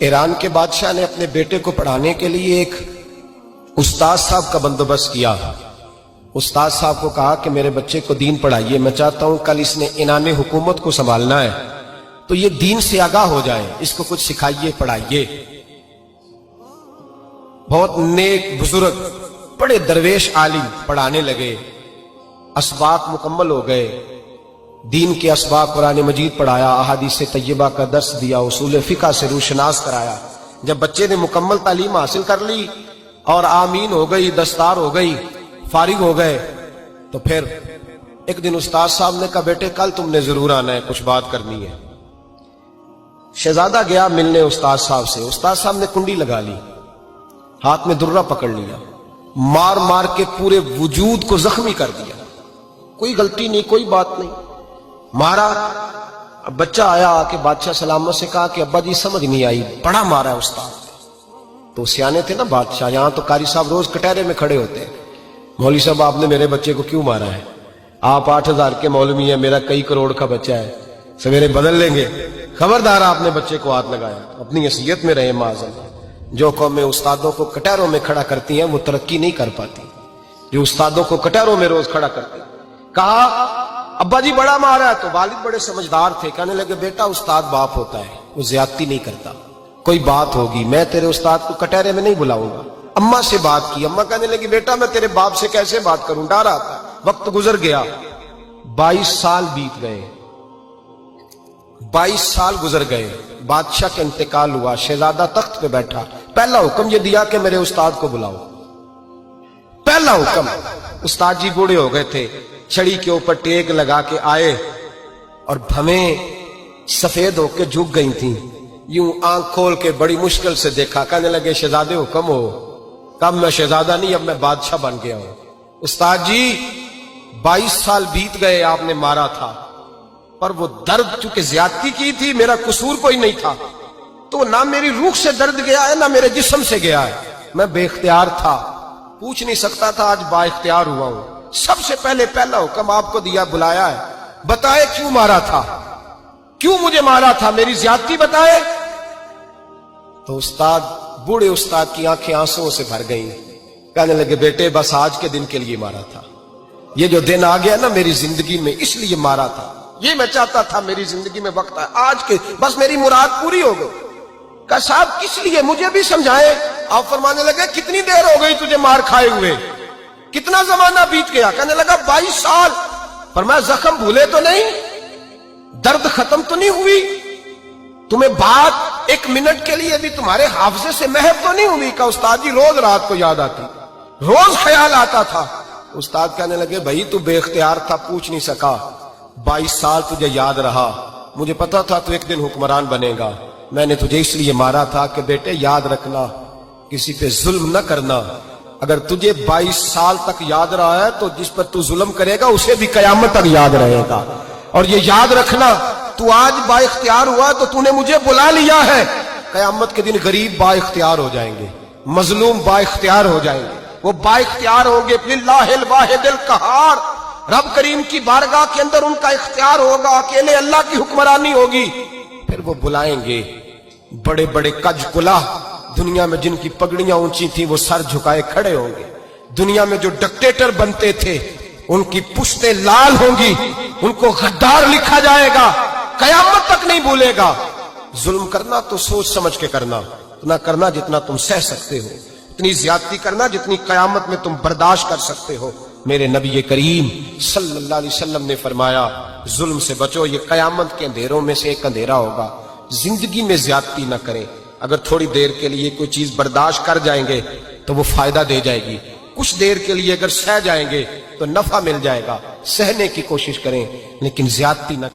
ایران کے بادشاہ نے اپنے بیٹے کو پڑھانے کے لیے ایک استاد صاحب کا بندوبست کیا۔ استاد صاحب کو کہا کہ میرے بچے کو دین پڑھائیے، میں چاہتا ہوں کل اس نے عنان حکومت کو سنبھالنا ہے تو یہ دین سے آگاہ ہو جائے، اس کو کچھ سکھائیے، پڑھائیے۔ بہت نیک بزرگ بڑے درویش عالم پڑھانے لگے، اسباق مکمل ہو گئے، دین کے اسباق قرآن مجید پڑھایا، احادیث طیبہ کا درس دیا، اصول فقہ سے روشناس کرایا۔ جب بچے نے مکمل تعلیم حاصل کر لی اور آمین ہو گئی، دستار ہو گئی، فارغ ہو گئے، تو پھر ایک دن استاد صاحب نے کہا بیٹے کل تم نے ضرور آنا ہے، کچھ بات کرنی ہے۔ شہزادہ گیا ملنے استاد صاحب سے، استاد صاحب نے کنڈی لگا لی، ہاتھ میں درہ پکڑ لیا، مار مار کے پورے وجود کو زخمی کر دیا، کوئی غلطی نہیں، کوئی بات نہیں، مارا۔ اب بچہ آیا آ کے بادشاہ سلامت سے کہا کہ ابا جی سمجھ نہیں آئی، بڑا مارا ہے استاد۔ تو سیانے تھے نا بادشاہ، یہاں تو قاری صاحب روز کٹہرے میں کھڑے ہوتے ہیں، مولوی صاحب آپ نے میرے بچے کو کیوں مارا ہے؟ آپ 8,000 کے مولوی ہیں، میرا کئی کروڑ کا بچہ ہے، سویرے بدل لیں گے، خبردار آپ نے بچے کو ہاتھ لگایا، اپنی حیثیت میں رہے معاذ۔ جو قومیں استادوں کو کٹہروں میں کھڑا کرتی ہیں وہ ترقی نہیں کر پاتی، جو استادوں کو کٹہروں میں روز کھڑا کرتے ہیں۔ کہا ابا جی بڑا مارا ہے، تو والد بڑے سمجھدار تھے، کہنے لگے بیٹا استاد باپ ہوتا ہے، وہ زیادتی نہیں کرتا، کوئی بات ہوگی، میں تیرے استاد کو کٹہرے میں نہیں بلاؤں گا۔ اماں سے بات کی، اماں کہنے لگی بیٹا میں تیرے باپ سے کیسے بات کروں، ڈر آتا۔ وقت گزر گیا، 22 سال بیت گئے، 22 سال گزر گئے، بادشاہ کا انتقال ہوا، شہزادہ تخت پہ بیٹھا، پہلا حکم یہ دیا کہ میرے استاد کو بلاؤ، پہلا حکم۔ استاد جی بوڑھے ہو گئے تھے، چھڑی کے اوپر ٹیک لگا کے آئے اور بھویں سفید ہو کے جھک گئی تھیں، یوں آنکھ کھول کے بڑی مشکل سے دیکھا، کہنے لگے شہزادے حکم ہو۔ کب میں شہزادہ نہیں، اب میں بادشاہ بن گیا ہوں۔ استاد جی 22 سال بیت گئے، آپ نے مارا تھا، پر وہ درد چونکہ زیادتی کی تھی، میرا قصور کوئی نہیں تھا، تو نہ میری روح سے درد گیا ہے نہ میرے جسم سے گیا ہے، میں بے اختیار تھا، پوچھ نہیں سکتا تھا، آج با اختیار ہوا ہوں۔ سب سے پہلے پہلا حکم آپ کو دیا، بلایا ہے، بتائے کیوں مارا تھا، کیوں مجھے مارا تھا، میری زیادتی بتائے۔ تو استاد بوڑھے استاد کی آنکھیں آنسوں سے بھر گئیں، کہنے لگے بیٹے بس آج کے دن کے لیے مارا تھا، یہ جو دن آ گیا نا میری زندگی میں اس لیے مارا تھا، یہ میں چاہتا تھا میری زندگی میں وقت ہے، آج کے بس میری مراد پوری ہو گئی۔ کہا صاحب کس لیے، مجھے بھی سمجھائیں۔ آپ فرمانے لگے کتنی دیر ہو گئی تجھے مار کھائے ہوئے، کتنا زمانہ بیت گیا؟ کہنے لگا 22 سال۔ فرمایا زخم بھولے تو نہیں، درد ختم تو نہیں ہوئی، تمہیں بات 1 منٹ کے لیے بھی تمہارے حافظے سے محو تو نہیں ہوئی؟ کہ استاد جی روز رات کو یاد آتی، روز خیال آتا تھا۔ استاد کہنے لگے بھائی تو بے اختیار تھا، پوچھ نہیں سکا، 22 سال تجھے یاد رہا، مجھے پتا تھا تو ایک دن حکمران بنے گا، میں نے تجھے اس لیے مارا تھا کہ بیٹے یاد رکھنا، کسی پہ ظلم نہ کرنا، اگر تجھے 22 سال تک یاد رہا ہے تو جس پر تو ظلم کرے گا اسے بھی قیامت تک یاد رہے گا، اور یہ یاد رکھنا تو آج با اختیار ہوا تو تو نے مجھے بلا لیا ہے، قیامت کے دن غریب با اختیار ہو جائیں گے، مظلوم با اختیار ہو جائیں گے، وہ با اختیار ہوں گے، للہ الواحد القہار، رب کریم کی بارگاہ کے اندر ان کا اختیار ہوگا، اکیلے اللہ کی حکمرانی ہوگی، پھر وہ بلائیں گے بڑے بڑے کج کلاہ، دنیا میں جن کی پگڑیاں اونچی تھیں وہ سر جھکائے کھڑے ہوں گے، دنیا میں جو ڈکٹیٹر بنتے تھے ان کی پشتیں لال ہوں گی، ان کو غدار لکھا جائے گا، قیامت تک نہیں بھولے گا۔ ظلم کرنا تو سوچ سمجھ کے کرنا، اتنا کرنا جتنا تم سہ سکتے ہو، اتنی زیادتی کرنا جتنی قیامت میں تم برداشت کر سکتے ہو۔ میرے نبی کریم صلی اللہ علیہ وسلم نے فرمایا ظلم سے بچو، یہ قیامت کے اندھیروں میں سے ایک اندھیرا ہوگا، زندگی میں زیادتی نہ کریں، اگر تھوڑی دیر کے لیے کوئی چیز برداشت کر جائیں گے تو وہ فائدہ دے جائے گی، کچھ دیر کے لیے اگر سہ جائیں گے تو نفع مل جائے گا، سہنے کی کوشش کریں لیکن زیادتی نہ